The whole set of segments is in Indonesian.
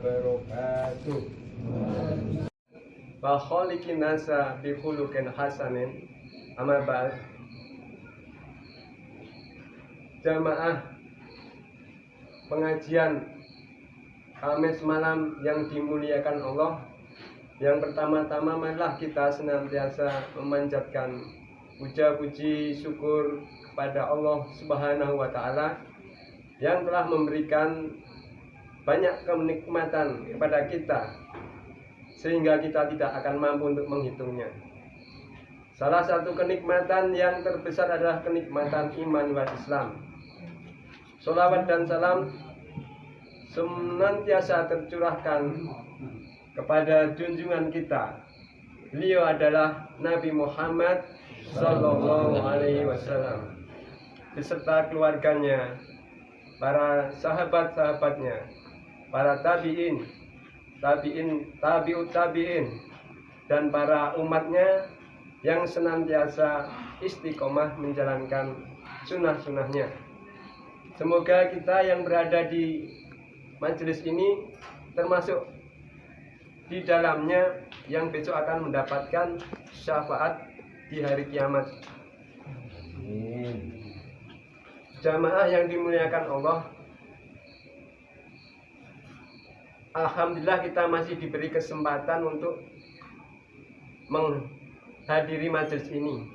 wabarakatuh. Wa khaliqin nasa bi khuluqin hasanin. Amma ba'd. Jamaah pengajian Kamis malam yang dimuliakan Allah, yang pertama-tama marilah kita senantiasa memanjatkan puja-puji syukur kepada Allah Subhanahu wa Ta'ala yang telah memberikan banyak kenikmatan kepada kita sehingga kita tidak akan mampu untuk menghitungnya. Salah satu kenikmatan yang terbesar adalah kenikmatan iman wal Islam. Sholawat dan salam senantiasa tercurahkan kepada junjungan kita. Beliau adalah Nabi Muhammad Sallallahu Alaihi Wasallam beserta keluarganya, para sahabat-sahabatnya, para tabi'in, tabi'ut tabi'in, dan para umatnya yang senantiasa istiqomah menjalankan sunnah-sunnahnya. Semoga kita yang berada di majelis ini termasuk di dalamnya yang besok akan mendapatkan syafaat di hari kiamat. Jamaah yang dimuliakan Allah, alhamdulillah kita masih diberi kesempatan untuk menghadiri majelis ini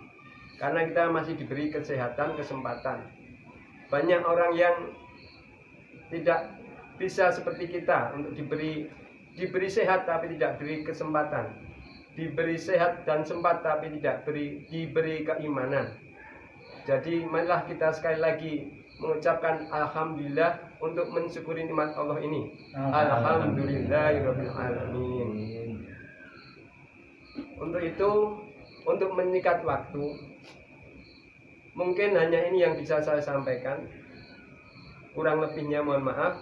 karena kita masih diberi kesehatan, kesempatan. Banyak orang yang tidak bisa seperti kita untuk diberi sehat tapi tidak diberi kesempatan, diberi sehat dan sempat tapi tidak diberi keimanan. Jadi marilah kita sekali lagi mengucapkan alhamdulillah untuk mensyukuri nikmat Allah ini. Alhamdulillahirabbil alamin. Untuk itu, untuk menyingkat waktu, mungkin hanya ini yang bisa saya sampaikan. Kurang lebihnya mohon maaf.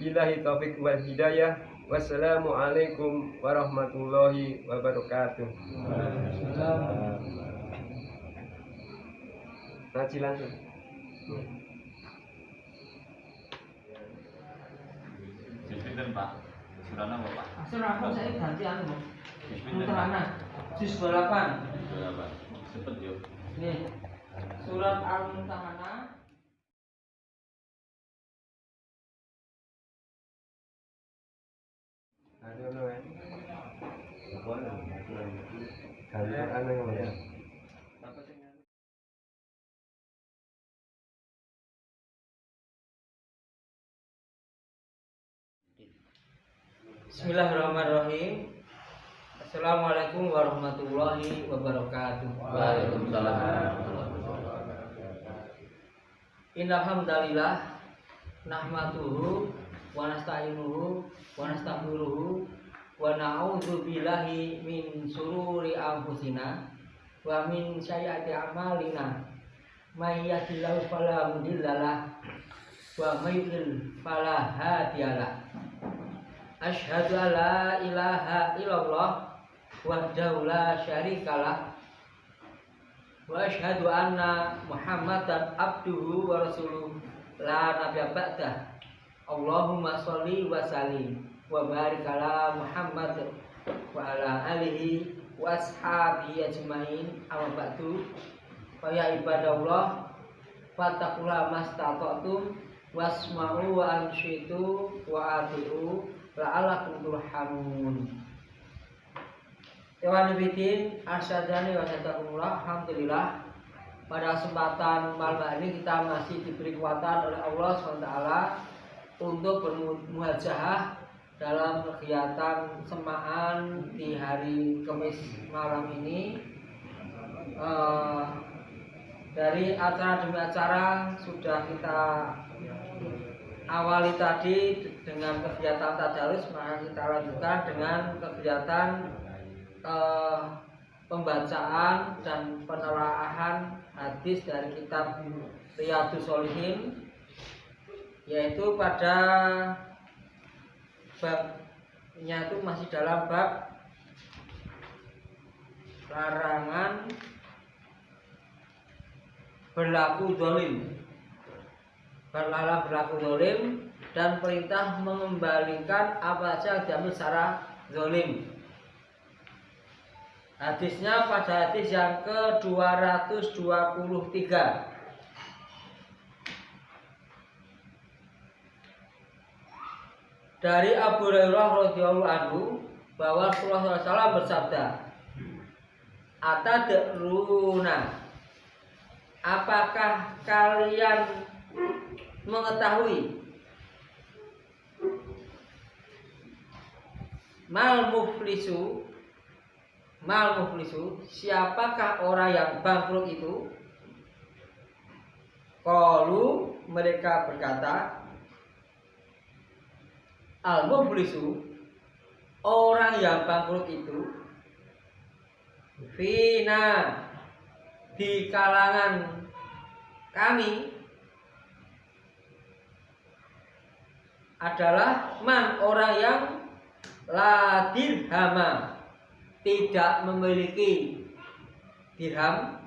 Billahi taufik wal hidayah. Wassalamualaikum warahmatullahi wabarakatuh. Ngaji langsung. Bismillah Pak. Surah apa Pak? Surah apa saya ganti anu. Bismillah. Juz 8. Cepet yuk. Nih. Surat Al-Mumtahanah. Aduh, ya. Bismillahirrahmanirrahim. Assalamualaikum warahmatullahi wabarakatuh. Waalaikumsalam. Innal hamdalillah nahmaduhu wa nasta'inuhu wa nastaghfiruhu wa na'udzu billahi min syururi anfusina wa min sayyiati a'malina. May yahdihillahu fala mudhillalah wa may yudlil fala hadiyalah. Asyhadu an la ilaha illallah wahdahu la syarikalah wa asyhadu anna Muhammadan abduhu wa rasuluh la nabiyya ba'dah. Allahumma sholli wa sallim wa barik ala Muhammad wa ala alihi wa ashabihi ajmain. Amma ba'du. Fa ya ibadallah fattaqullaha mastata'tum wasma'u wa anshitu wa ati'u la'alakum turhamun. Iwan Bidin arsyadani wa sadakumullah. Alhamdulillah pada kesempatan malam ini kita masih diberi kekuatan oleh Allah SWT untuk bermuhajahah dalam kegiatan semaan di hari Kamis malam ini. Dari acara demi acara sudah kita awali tadi dengan kegiatan tadarus, maka kita lanjutkan dengan kegiatan pembacaan dan penelaahan hadis dari kitab Riyadhus Shalihin, yaitu pada babnya itu masih dalam bab larangan berlaku zalim, berlaku zalim dan perintah mengembalikan apa saja yang diambil secara zalim. Hadisnya pada hadis yang ke-223 dari Abu Hurairah radhiyallahu anhu bahwa Rasulullah SAW bersabda, "Atadruna, apakah kalian mengetahui mal muflisu, siapakah orang yang bangkrut itu?" Qalu, mereka berkata, al muflisu, orang yang bangkrut itu, fina, di kalangan kami, adalah man, orang yang la dirhama, tidak memiliki dirham,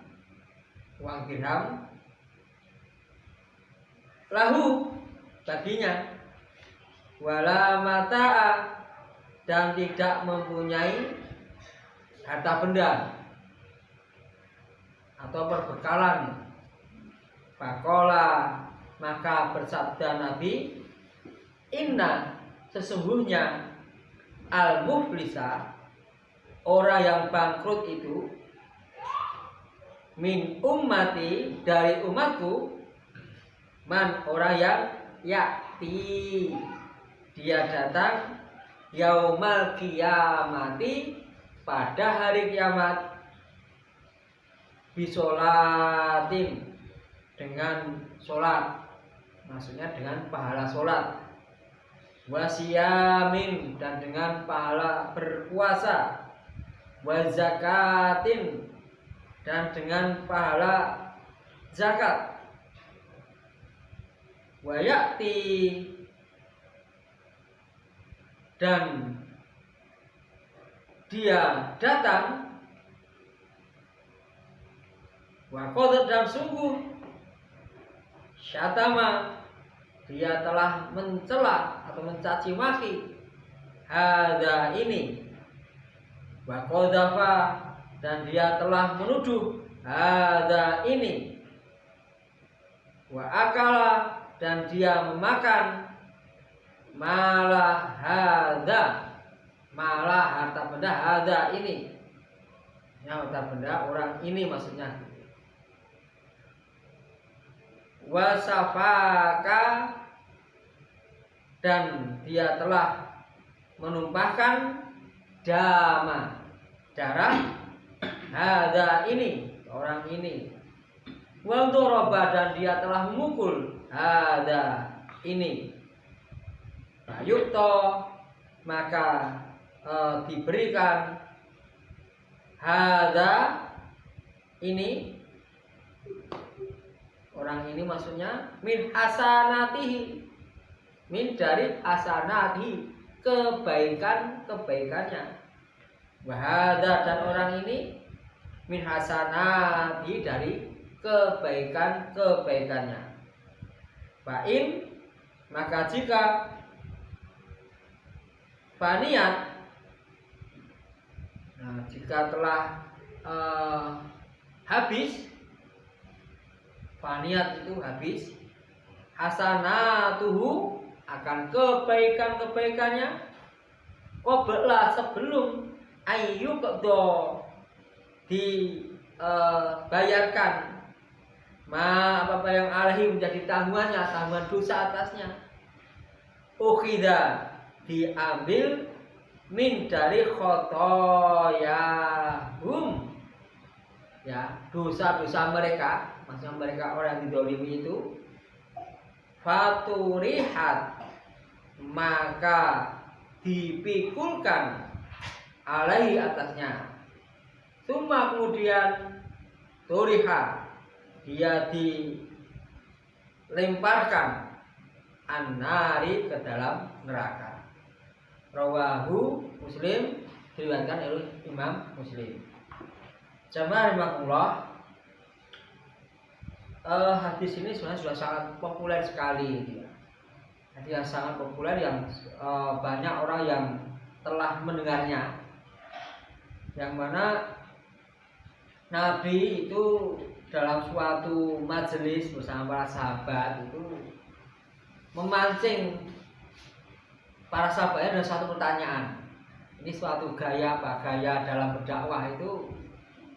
uang dirham, lahu, baginya, wala mata'a, dan tidak mempunyai harta benda atau perbekalan. Faqala, maka bersabda Nabi, inna, sesungguhnya al-muflisa, orang yang bangkrut itu, min ummati, dari umatku, man, orang yang yakti, dia datang, yaumal qiyamati, pada hari kiamat, bisolatin, dengan sholat, maksudnya dengan pahala sholat, wasiyamin, dan dengan pahala berpuasa, wazakatin, dan dengan pahala zakat, wayakti, dan dia datang, waqad, dan sungguh, syatama, dia telah mencela atau mencaci maki, hada, ini, waqadhafa, dan dia telah menuduh, hada, ini, wa akala, dan dia memakan, malah hada, malah harta benda hada, ini, ya, harta benda orang ini maksudnya, wasafaka, dan dia telah menumpahkan dama, darah, hada, ini, orang ini, wal doroba, dan dia telah memukul, hada, ini, yukto, maka diberikan, hada, ini, orang ini maksudnya, min hasanatihi, min, dari hasanatihi, kebaikannya, wahada, dan orang ini, min hasanatihi, dari kebaikannya, fa'in, maka jika faniat, nah, jika telah habis, faniat itu habis, hasanatuhu, akan kebaikannya, qabla, sebelum, ayyuqdo, dibayarkan, apa yang alaihi, menjadi tanggungannya, tanggungan dosa atasnya, ukhida, diambil, min, dari khotoyahum, ya, dosa-dosa mereka, maksudnya mereka orang yang didolimi itu, faturihat, maka dipikulkan, alaihi, atasnya, Suma kemudian turiha, dia dilemparkan an-nari ke dalam neraka. Rawahu Muslim, diriwayatkan oleh Imam Muslim. Jamaah rahimakumullah, hadis ini sebenarnya sudah sangat populer sekali gitu ya. Hadis yang sangat populer yang banyak orang yang telah mendengarnya. Yang mana Nabi itu dalam suatu majelis bersama para sahabat itu memancing para sahabatnya dengan satu pertanyaan. Ini suatu gaya dalam berdakwah itu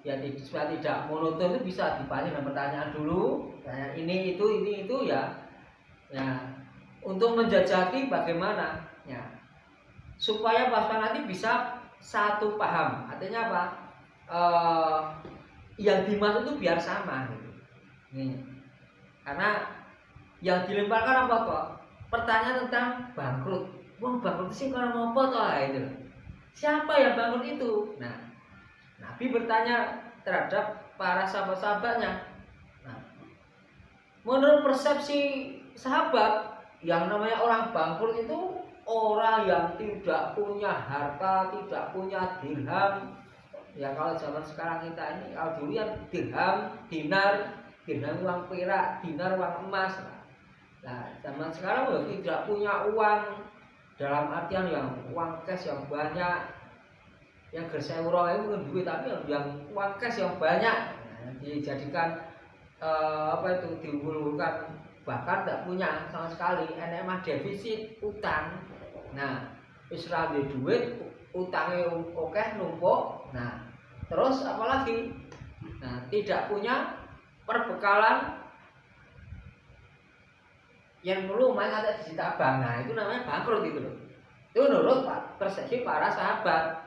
ya supaya tidak monoton, itu bisa dipancing dengan pertanyaan dulu, tanya ini itu ya untuk menjajaki bagaimana ya supaya pas nanti bisa satu paham. Artinya apa? Yang dimaksud itu biar sama gitu. Nih. Karena yang dilemparkan apa kok? Pertanyaan tentang bangkrut. Wah, bangkrut sih kalau mau foto itu. Siapa yang bangkrut itu? Nah, Nabi bertanya terhadap para sahabat-sahabatnya. Nah, menurut persepsi sahabat, yang namanya orang bangkrut itu orang yang tidak punya harta, tidak punya dirham. Ya kalau zaman sekarang kita ini, kalau dulu ya dirham, dirham uang perak, dinar uang emas. Nah, zaman sekarang ya tidak punya uang dalam artian yang uang cash yang banyak, yang gersewu itu bukan duit, tapi yang uang cash yang banyak. Nah, dijadikan diunggulkan, bahkan tidak punya sama sekali, NMA defisit utang. Nah, Israel di duit, utangnya oke numpuk. Nah, terus apalagi? Nah, tidak punya perbekalan yang perlu main ada di tabang. Nah, itu namanya bangkrut itu loh. Itu menurut persepsi para sahabat.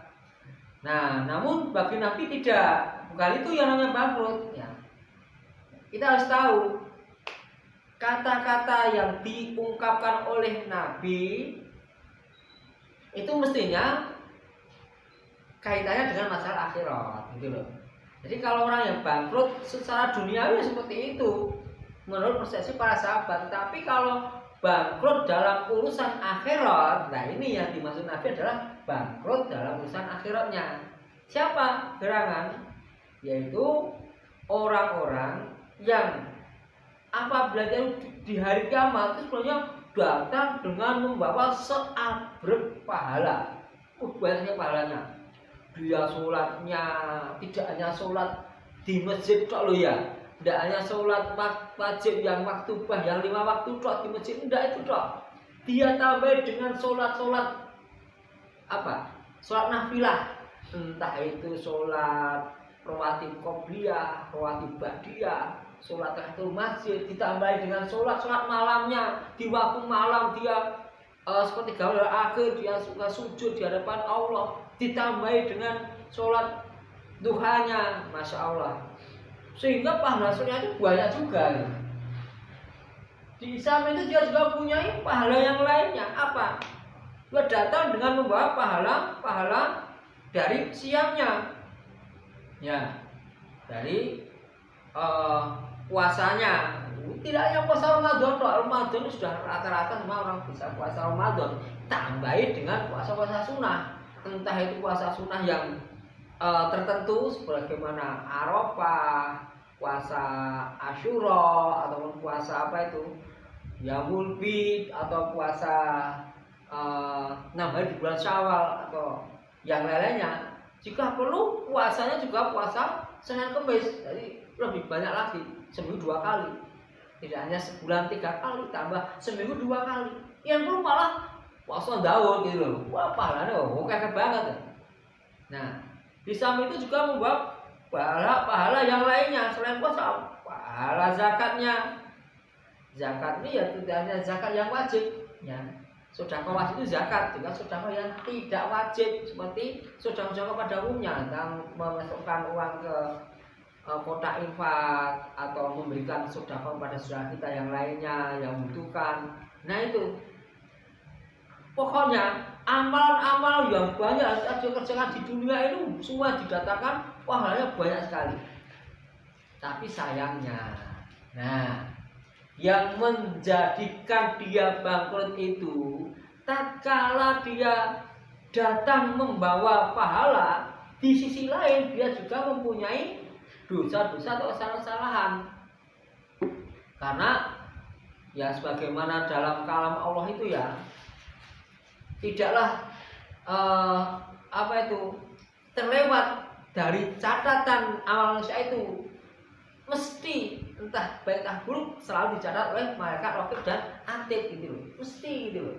Nah, namun bagi Nabi tidak, bukan itu yang namanya bangkrut. Ya. Kita harus tahu kata-kata yang diungkapkan oleh Nabi itu mestinya kaitannya dengan masalah akhirat, gitu loh. Jadi kalau orang yang bangkrut secara duniawi seperti itu menurut persepsi para sahabat, tapi kalau bangkrut dalam urusan akhirat, nah ini yang dimaksud Nabi adalah bangkrut dalam urusan akhiratnya. Siapa gerangan? Yaitu orang-orang yang apabila di hari kiamat itu sebenarnya datang dengan membawa seabrek pahala. Banyaknya pahalanya. Dia sholatnya tidak hanya sholat di masjid tok loh ya, tidak hanya sholat wajib yang waktu yang 5 waktu tok di masjid, tidak itu tok. Dia tambah dengan sholat apa? Sholat nafilah, entah itu sholat rawatib qobliyah, rawatib ba'diyah, sholat tahiyatul masjid, ditambah dengan sholat malamnya, di waktu malam dia seperti gaul akhir dia suka sujud di hadapan Allah, ditambahi dengan sholat duhanya, masya Allah, sehingga pahala sholatnya itu banyak juga. Di samping itu dia juga punya pahala yang lainnya. Apa? Dia datang dengan membawa pahala dari siangnya, ya, dari puasanya. Tidak hanya puasa Ramadan, Ramadan sudah rata-rata semua orang bisa puasa Ramadan. Tambahi dengan puasa-puasa sunnah, entah itu puasa sunnah yang tertentu sebagaimana Arafah, puasa Asyura, ataupun puasa apa itu Yaumul Bid, atau puasa 6 hari di bulan Syawal, atau yang lainnya. Jika perlu puasanya juga puasa Senin Kamis, jadi lebih banyak lagi, seminggu 2 kali. Tidak hanya sebulan 3 kali, tambah seminggu 2 kali. Yang perlu malah puasa Daud gitu loh. Wah, pahalanya oke banget. Nah, di samping itu juga membawa pahala yang lainnya selain puasa, pahala zakatnya. Zakat ini ya tidak hanya zakat yang wajib, ya. Sedekah wajib itu zakat, juga sedekah yang tidak wajib seperti sedekah pada umumnya, tentang memasukkan uang ke kotak infak atau memberikan sedekah pada saudara kita yang lainnya yang membutuhkan. Nah itu pokoknya amalan-amalan yang banyak yang dia kerjakan di dunia itu semua didatakan pahalanya banyak sekali. Tapi sayangnya, nah, yang menjadikan dia bangkrut itu tatkala dia datang membawa pahala, di sisi lain dia juga mempunyai dosa-dosa atau kesalahan. Karena ya sebagaimana dalam kalam Allah itu ya, tidaklah terlewat dari catatan amal manusia itu, mesti entah baik entah buruk selalu dicatat oleh malaikat raqib dan atid gitu loh, mesti gitu loh.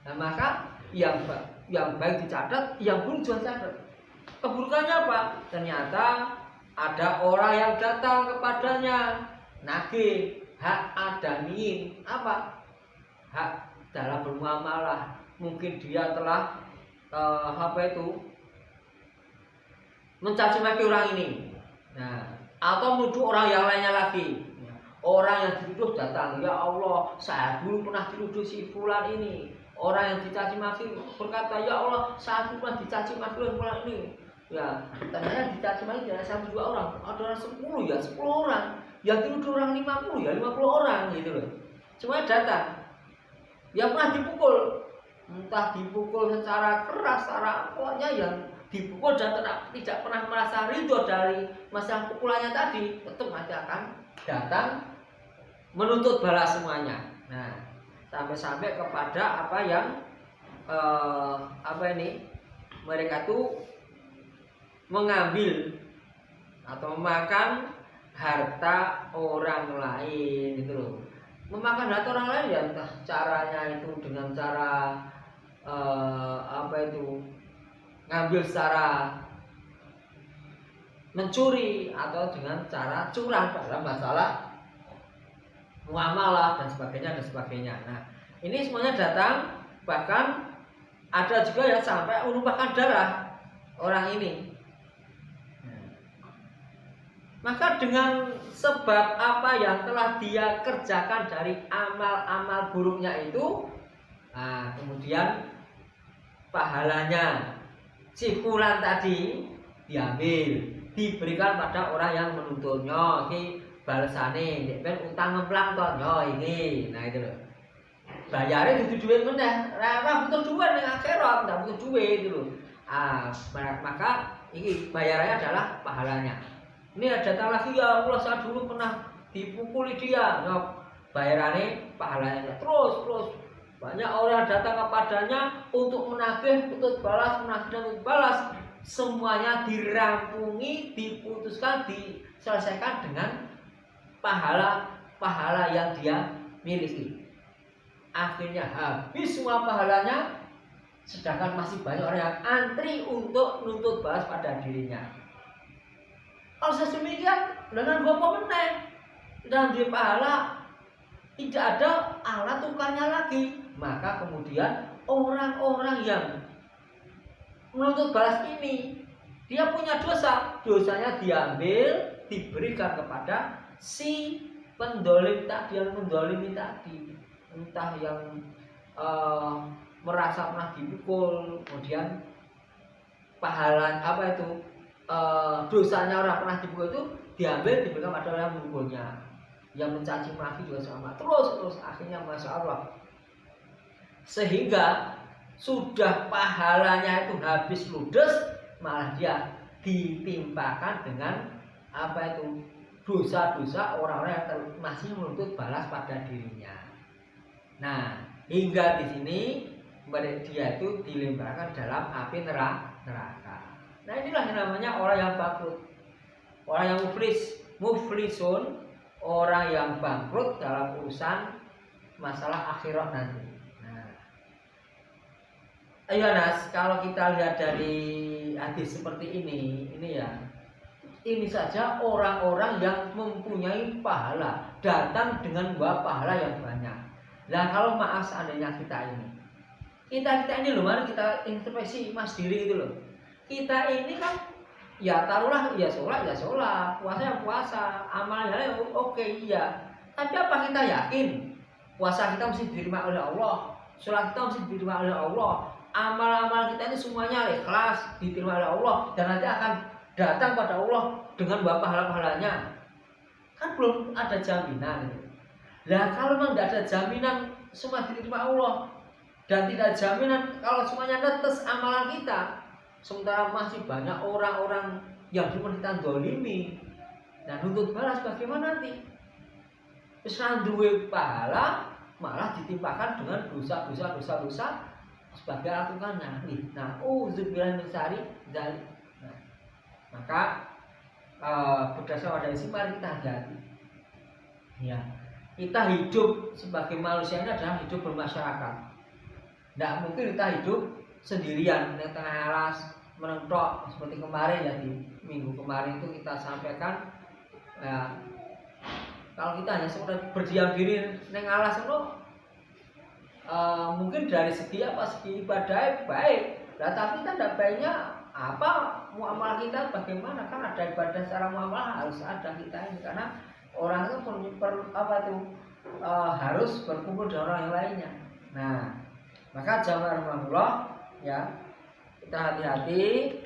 Nah maka yang baik dicatat, yang buruk juga dicatat. Keburukannya apa? Ternyata ada orang yang datang kepadanya nagih hak adamiin, apa? Hak dalam bermuamalah. Mungkin dia telah mencaci maki orang ini. Nah, atau menuduh orang yang lainnya lagi. Orang yang dituduh datang, ya Allah, saya dulu pernah dituduh si fulan ini. Orang yang dicaci maki berkata, ya Allah, saya dulu pernah dicaci maki oleh fulan ini. Ya, ternyata dicaci maki tidak 1-2 orang, ada 10 ya 10 orang. Yang dituduh orang 50 ya 50 orang gitu loh. Semuanya datang. Yang pernah dipukul, entah dipukul secara keras, secara pokoknya yang dipukul dan tidak pernah merasa ridho dari masalah pukulannya tadi, tetap masih akan datang menuntut balas semuanya. Nah, sampai kepada apa yang mereka tuh mengambil atau memakan harta orang lain gitu loh. Memakan harta orang lain ya entah caranya itu dengan cara ngambil secara mencuri atau dengan cara curang dalam masalah muamalah dan sebagainya. Nah, ini semuanya datang, bahkan ada juga yang sampai menumpahkan darah orang ini. Maka dengan sebab apa yang telah dia kerjakan dari amal-amal buruknya itu, nah, kemudian pahalanya si fulan tadi diambil, diberikan pada orang yang menuntutnya. Ini balesane, nek utang ngemplang to ini. Nah itu loh. Bayarnya dudu duit meneh, ora butuh duit ning akhirat, ndak butuh duit gitu loh. Maka ini bayarannya adalah pahalanya. Ini datang lagi, ya Allah, saya dulu pernah dipukuli dia, ya, bayarannya pahalanya. Terus banyak orang datang kepadanya untuk menagih, untuk balas, menagih dan untuk balas. Semuanya dirampungi, diputuskan, diselesaikan dengan pahala yang dia miliki. Akhirnya habis semua pahalanya, sedangkan masih banyak orang yang antri untuk menuntut balas pada dirinya. Kalau sedemikian, dengan apa meneh dan dia pahala, tidak ada alat tukarnya lagi. Maka kemudian orang-orang yang menuntut balas ini, dia punya dosa, dosanya diambil, diberikan kepada si pendolim tadi, yang mendolimi tadi, entah yang merasa pernah dipukul, kemudian pahala dosanya orang pernah dipukul itu diambil, diberikan pada orang yang memukulnya. Yang mencaci maki juga sama, terus akhirnya masya Allah, sehingga sudah pahalanya itu habis ludes, malah dia ditimpakan dengan dosa-dosa orang-orang yang masih menuntut balas pada dirinya. Nah, hingga di sini dia itu dilemparkan dalam api neraka. Nah, inilah yang namanya orang yang bangkrut, orang yang muflisun, orang yang bangkrut dalam urusan masalah akhirat nanti. Nah, ayo Nas, kalau kita lihat dari hadis seperti ini ya, ini saja orang-orang yang mempunyai pahala datang dengan bawa pahala yang banyak. Nah, kalau maaf seandainya kita ini loh, mari kita introspeksi mas diri gitu loh. Kita ini kan ya taruhlah ya sholat, puasa ya puasa, amalnya ya oke, iya. Tapi apa kita yakin puasa kita mesti diterima oleh Allah, sholat kita mesti diterima oleh Allah, amal-amal kita ini semuanya ikhlas, diterima oleh Allah dan nanti akan datang pada Allah dengan bawa pahala-pahalanya. Kan belum ada jaminan. Lah kalau memang tidak ada jaminan semua diterima Allah dan tidak ada jaminan kalau semuanya netes amalan kita, sementara masih banyak orang-orang yang cuma kita dolimi dan nuntut balas, bagaimana nanti? Wis duwe pahala malah ditimpakan dengan dosa sebagai aturannya. Nah, uzubillah min syarri dzalik. Nah, maka berdasarkan pada isi mari kita hati-hati. Ya, kita hidup sebagai manusia ini adalah hidup bermasyarakat. Tidak mungkin kita hidup sendirian di tengah alas menentok seperti kemarin ya, di minggu kemarin itu kita sampaikan. Ya, kalau kita hanya sekedar berdiam diri neng alas itu mungkin dari segi ibadah baik, nah, tapi kan tidak baiknya apa muamalah kita bagaimana, kan ada ibadah secara muamalah harus ada kita ini, karena orang itu harus berkumpul dengan orang yang lainnya. Nah, maka jamaah rahmatullah ya, kita hati-hati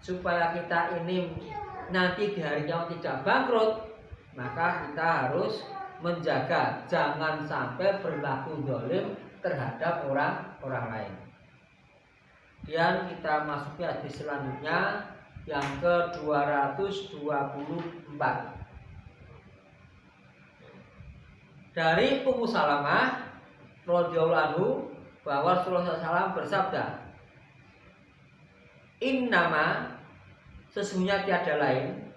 supaya kita ini nanti di hari kiamat tidak bangkrut. Maka kita harus menjaga jangan sampai berlaku zalim terhadap orang lain. Dan kita masuki hadis selanjutnya yang ke-224 dari Ummu Salamah radhiyallahu anhu bahwa Rasulullah SAW bersabda, innama sesungguhnya tiada lain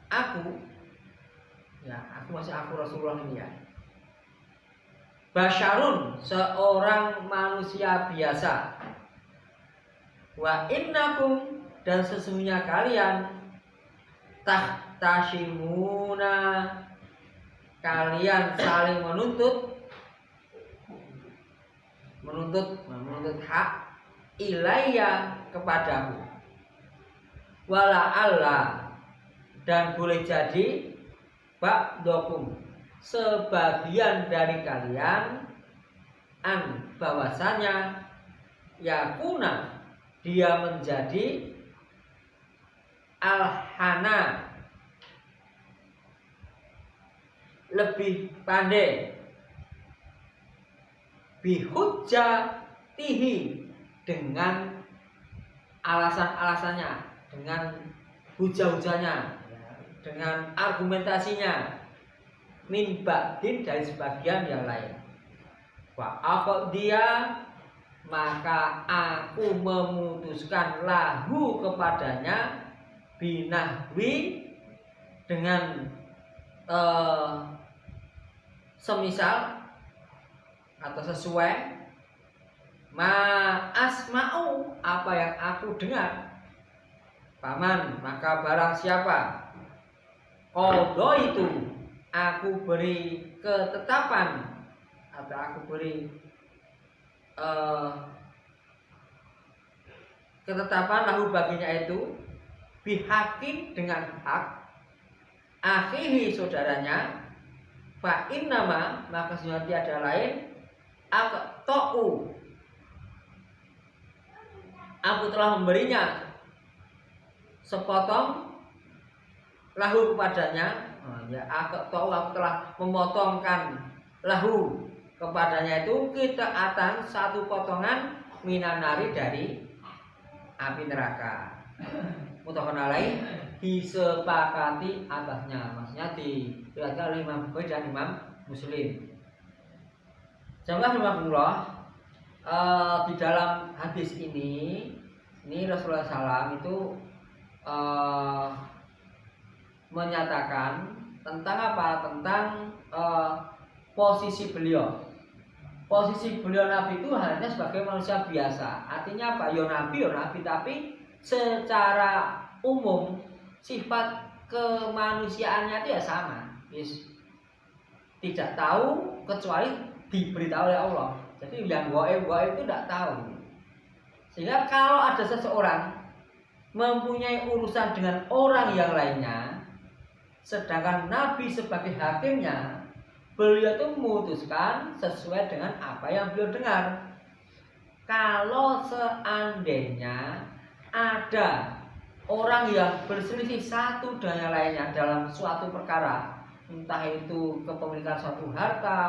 aku Rasulullah ini ya, basyarun seorang manusia biasa, wa innakum dan sesungguhnya kalian tahtasimuna kalian saling menuntut hak ilayya kepadaku, wala Allah dan boleh jadi ba'dokum sebagian dari kalian bahwasanya yakuna dia menjadi alhana lebih pandai bihujjatihi dengan alasan-alasannya, dengan hujah-hujahnya, dengan argumentasinya, min ba'din dari sebagian yang lain. Wa dia maka aku memutuskan lahu kepadanya binahwi dengan semisal atau sesuai ma asma'u apa yang aku dengar. Paman maka barang siapa qadha itu aku beri ketetapan atau aku beri ketetapan lahu baginya itu bihakin dengan hak akhihi saudaranya fa innama maka sebenarnya tiada lain aku telah memberinya sepotong lahu kepadanya, aku telah memotongkan lahu kepadanya itu kitaatan satu potongan minanari dari api neraka. Muttafaqun alaih disepakati atasnya, maksudnya diriwayatkan oleh Imam Bukhari dan Imam Muslim. Jamaah rahmatullah, di dalam hadis ini Rasulullah SAW itu menyatakan tentang apa? Tentang posisi beliau. Posisi beliau Nabi itu hanya sebagai manusia biasa. Artinya apa? Ya Nabi, tapi secara umum sifat kemanusiaannya itu ya sama. Tidak tahu kecuali diberitahu oleh Allah. Jadi yang gaib itu tidak tahu. Sehingga kalau ada seseorang mempunyai urusan dengan orang yang lainnya, sedangkan Nabi sebagai hakimnya, beliau itu memutuskan sesuai dengan apa yang beliau dengar. kalau seandainya ada orang yang berselisih satu dengan yang lainnya dalam suatu perkara, entah itu kepemilikan suatu harta,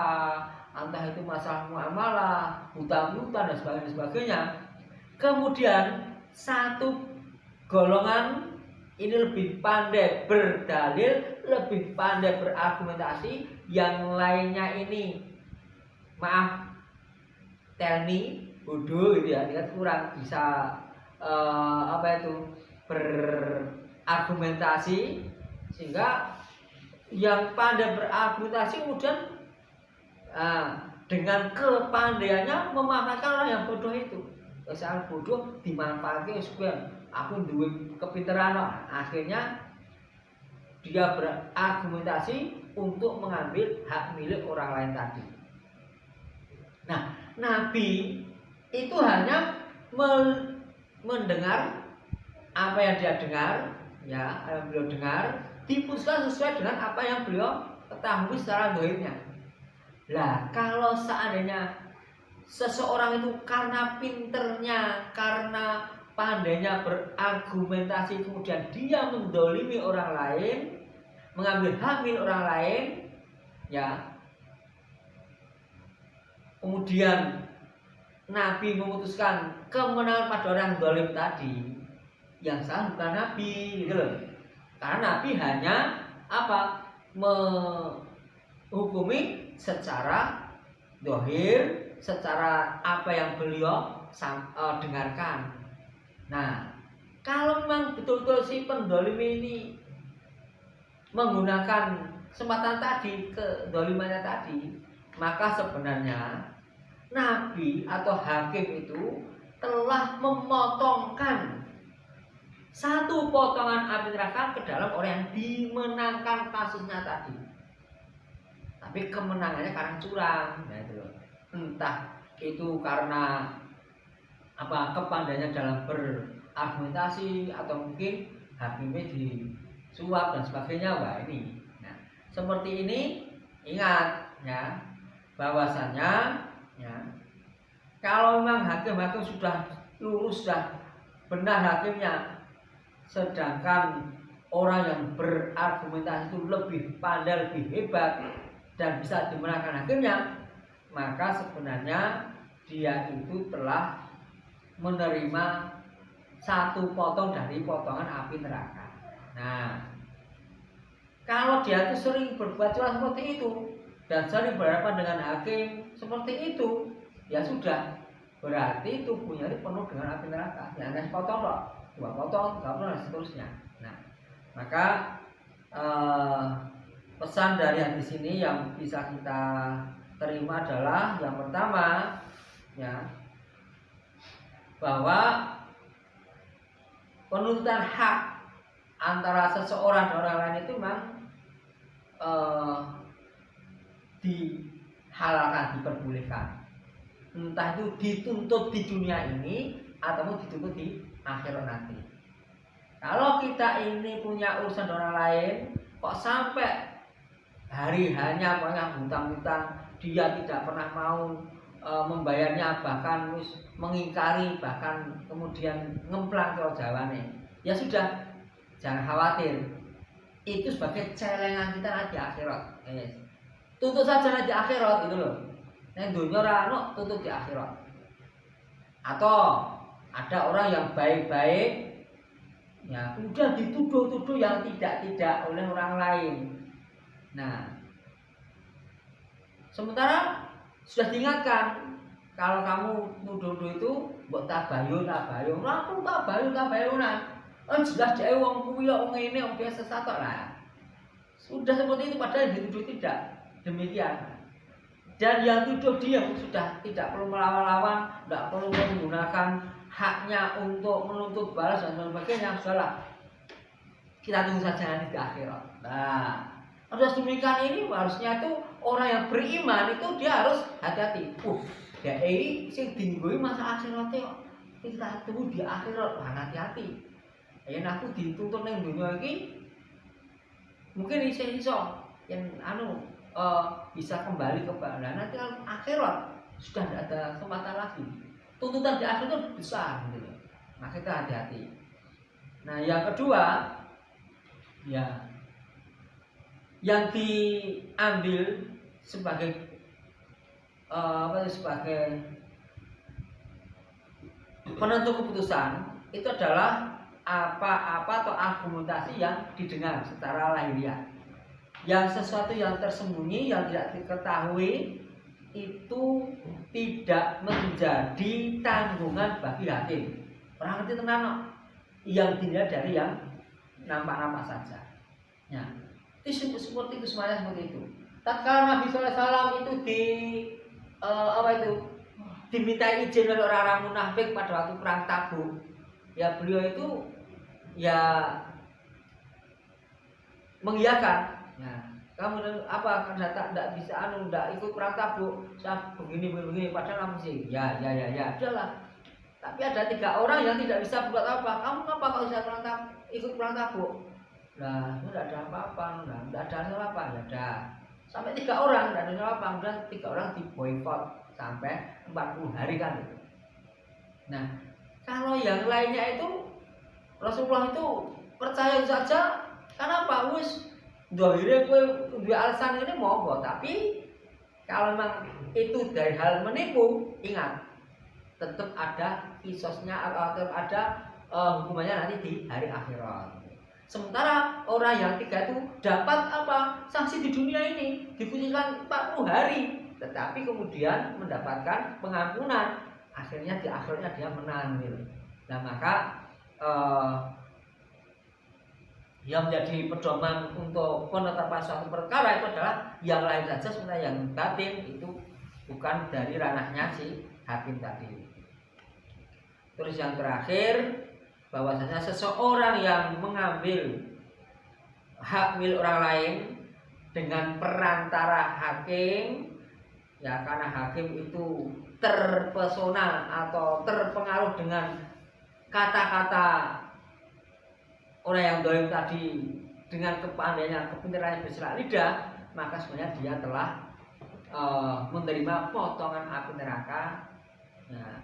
entah itu masalah muamalah, hutang-hutang dan sebagainya, kemudian satu golongan ini lebih pandai berdalil, lebih pandai berargumentasi, yang lainnya ini maaf tell me bodoh gitu ya, dia kurang bisa berargumentasi, sehingga yang pandai berargumentasi kemudian dengan kepandaiannya memanfaatkan orang yang bodoh itu. Sangat bodoh dimanfaatkan supaya aku duwe kepintaran, akhirnya dia berargumentasi untuk mengambil hak milik orang lain tadi. Nah, Nabi itu hanya mendengar apa yang dia dengar, ya, yang beliau dengar, diputuskan sesuai dengan apa yang beliau ketahui secara zahirnya. Lah, kalau seandainya seseorang itu karena pinternya, karena pandainya berargumentasi, kemudian dia mendolimi orang lain, mengambil hak milik orang lain, ya, kemudian Nabi memutuskan kemenangan pada orang dolim tadi, yang salah bukan Nabi, gitu loh. Karena Nabi hanya menghukumi secara zahir, secara apa yang beliau dengarkan. Nah, kalau memang betul-betul si pendolim ini menggunakan kesempatan tadi, kedolimannya tadi, maka sebenarnya Nabi atau hakim itu telah memotongkan satu potongan api neraka ke dalam orang yang dimenangkan kasusnya tadi. Tapi kemenangannya karena curang, nah itu loh. Entah itu karena kepandainya dalam berargumentasi, atau mungkin hakimnya disuap dan sebagainya. Wah ini, nah seperti ini, ingat ya, bahwasannya ya, kalau memang hakim-hakim sudah lurus, sudah benar hakimnya, sedangkan orang yang berargumentasi itu lebih pandai, lebih hebat, dan bisa dimenangkan hakimnya, maka sebenarnya dia itu telah menerima satu potong dari potongan api neraka. Nah, kalau dia itu sering berbuat curang seperti itu dan sering berhadapan dengan hakim seperti itu, ya sudah, berarti tubuhnya itu penuh dengan api neraka. Ya hanya sepotong kok, 2 potong, 3 potong dan seterusnya. Nah, maka pesan dari hadis ini yang bisa kita terima adalah yang pertama, ya, bahwa penuntutan hak antara seseorang dan orang lain itu memang dihalalkan, diperbolehkan. Entah itu dituntut di dunia ini ataupun dituntut di akhirat nanti. Kalau kita ini punya urusan dengan orang lain, kok sampai hari hanya banyak hutang-hutang, dia tidak pernah mau membayarnya, bahkan mengingkari, bahkan kemudian ngemplang ke jawane, ya sudah, jangan khawatir, itu sebagai celengan kita nanti akhirat. Tuntut saja nanti akhirat itu loh. Nek dunya ora ono, tuntut di akhirat. Atau ada orang yang baik-baik, ya kemudian dituduh-tuduh yang tidak oleh orang lain. Nah, sementara sudah diingatkan, kalau kamu nuduh-nuduh itu mbok tabayun, langsung tabayunan. Jelas dhek wong kuwi kok ngene, wong biasa satok lah. Sudah seperti itu, padahal yang dituduh tidak demikian. Dan yang tuduh dia sudah tidak perlu melawan-lawan, tidak perlu menggunakan haknya untuk menuntut balas dan sebagainya. Sudahlah, kita tunggu saja nanti di akhirat. Nah, harus demikian ini harusnya itu orang yang beriman itu dia harus hati-hati. Ya sing dinggoi masa akhirat kok. Kita tunggu di akhirat, hati-hati. Ya aku dituntut nang dunia iki mungkin iso yang bisa kembali ke bala. Nanti akhirat sudah tidak ada kesempatan lagi. tuntutan di akhir itu besar gitu. Nah kita hati-hati. Nah yang kedua ya yang diambil sebagai sebagai penentu keputusan itu adalah apa-apa atau argumentasi yang didengar secara lahiriah. Yang sesuatu yang tersembunyi yang tidak diketahui itu tidak menjadi tanggungan bagi hakim. Orang ngerti tenan yang dilihat dari yang nampak-nampak saja. Ya, itu seperti itu semuanya seperti itu. Tatkala Nabi SAW itu diminta izin oleh orang-orang munafik pada waktu perang Tabuk, ya beliau itu ya mengiyakan. Ya, kamu apa tidak bisa tidak ikut perang Tabuk, saya begini padahal kamu sih ya adalah. Tapi ada 3 orang yang tidak bisa buat apa. Kamu apa kalau bisa ikut perang Tabuk? Nah, itu tidak ada apa-apa, tidak ada apa-apa, ya ada. Sampai 3 orang tidak ada apa-apa, kemudian 3 orang diboikot sampai 40 hari kan itu. Nah, kalau yang lainnya itu Rasulullah itu percaya saja, kenapa? Wis dohire kowe duwe alasan ini monggo, tapi kalau memang itu dari hal menipu, ingat tetap ada kisosnya atau tetap ada hukumannya nanti di hari akhirat. Sementara orang yang 3 itu dapat apa? Sanksi di dunia ini, diputuskan 40 hari, tetapi kemudian mendapatkan pengampunan. Akhirnya di akhirnya dia menang gitu. Nah, maka yang menjadi pedoman untuk penetapan suatu perkara itu adalah yang lain saja, sebenarnya yang batin itu bukan dari ranahnya si hakim tadi. Terus yang terakhir, bahwasanya seseorang yang mengambil hak milik orang lain dengan perantara hakim, ya karena hakim itu terpesona atau terpengaruh dengan kata-kata orang yang dolim tadi dengan kepandaiannya, kepintarannya berserak lidah, maka sebenarnya dia telah menerima potongan api neraka, nah,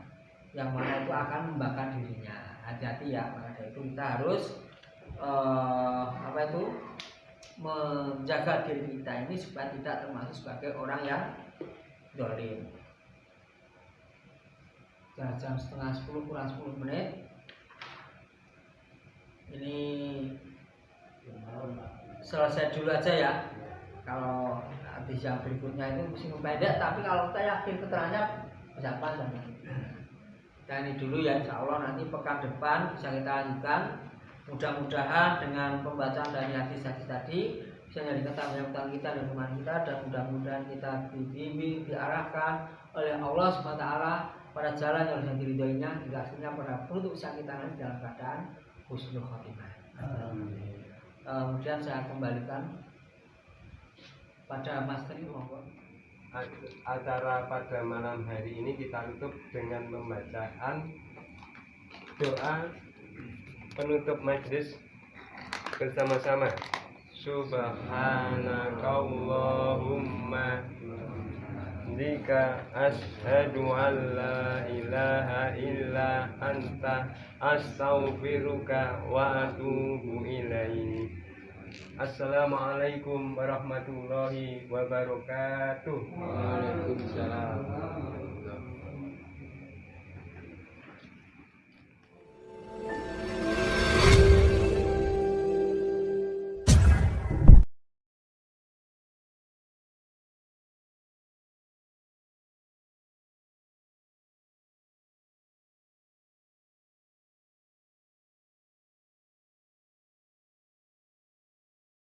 yang mana itu akan membakar dirinya. Hati-hati ya, maka dari itu kita harus menjaga diri kita ini supaya tidak termasuk sebagai orang yang dolim. Jam 9:30 kurang 10 menit. Ini selesai dulu aja ya. Kalau hadis yang berikutnya itu mesti pendek, tapi kalau kita yakin keterangannya bisa panjang. Dan ini dulu ya, insya Allah nanti pekan depan bisa kita lanjutkan. Mudah-mudahan dengan pembacaan dari hadis-hadis tadi bisa menjadi ketahuan kita dan teman kita, dan mudah-mudahan kita dibimbing, diarahkan oleh Allah SWT pada jalan yang harus diridhoinya, hingga akhirnya pada penutup usaha kita nanti dalam keadaan husnul khotimah. Kemudian saya kembalikan pada Mas Tri, monggo. Acara pada malam hari ini kita tutup dengan pembacaan doa penutup majelis bersama-sama. Subhanakallahumma bika asyhadu an la ilaha illa anta astaghfiruka wa atubu ilaik. Assalamualaikum warahmatullahi wabarakatuh. Waalaikumsalam.